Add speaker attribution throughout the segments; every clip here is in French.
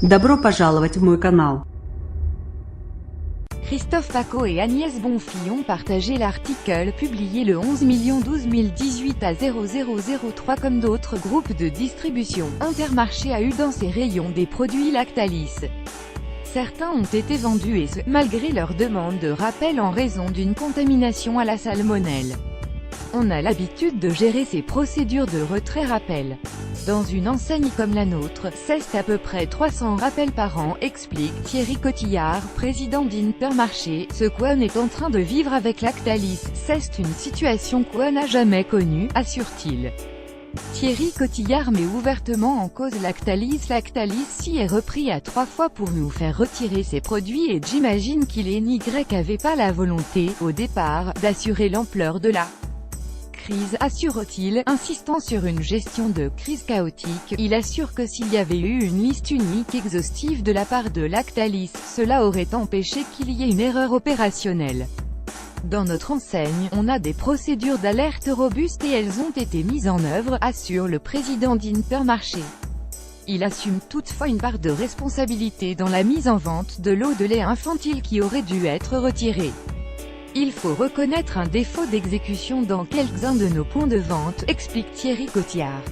Speaker 1: Добро пожаловать в мой канал.
Speaker 2: Christophe Paco et Agnès Bonfils ont partagé l'article publié le 11/12/2018 à 0003 comme d'autres groupes de distribution. Intermarché a eu dans ses rayons des produits Lactalis. Certains ont été vendus et ce, malgré leur demande de rappel en raison d'une contamination à la salmonelle. On a l'habitude de gérer ces procédures de retrait-rappel. Dans une enseigne comme la nôtre, c'est à peu près 300 rappels par an, explique Thierry Cotillard, président d'Intermarché. Ce qu'On est en train de vivre avec Lactalis, c'est une situation qu'On n'a jamais connue, assure-t-il. Thierry Cotillard met ouvertement en cause Lactalis. Lactalis s'y est repris à 3 fois pour nous faire retirer ses produits et j'imagine qu'il et n'y avait pas la volonté, au départ, d'assurer l'ampleur de la crise, assure-t-il, insistant sur une gestion de crise chaotique. Il assure que s'il y avait eu une liste unique exhaustive de la part de Lactalis, cela aurait empêché qu'il y ait une erreur opérationnelle. Dans notre enseigne, on a des procédures d'alerte robustes et elles ont été mises en œuvre, assure le président d'Intermarché. Il assume toutefois une part de responsabilité dans la mise en vente de l'eau de lait infantile qui aurait dû être retirée. Il faut reconnaître un défaut d'exécution dans quelques-uns de nos points de vente, explique Thierry Cotillard.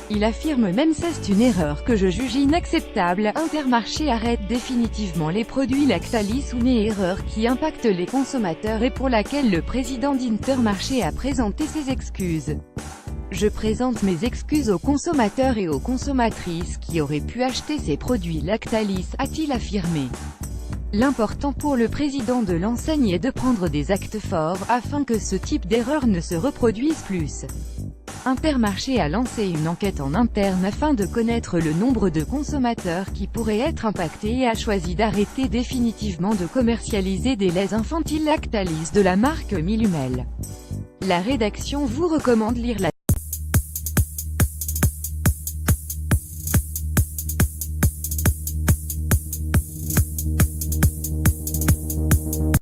Speaker 2: Il affirme même c'est une erreur que je juge inacceptable. Intermarché arrête définitivement les produits Lactalis ou une erreur qui impacte les consommateurs et pour laquelle le président d'Intermarché a présenté ses excuses. Je présente mes excuses aux consommateurs et aux consommatrices qui auraient pu acheter ces produits Lactalis, a-t-il affirmé. L'important pour le président de l'enseigne est de prendre des actes forts, afin que ce type d'erreur ne se reproduise plus. Intermarché a lancé une enquête en interne afin de connaître le nombre de consommateurs qui pourraient être impactés et a choisi d'arrêter définitivement de commercialiser des laits infantiles Lactalis de la marque Millumel. La rédaction vous recommande lire la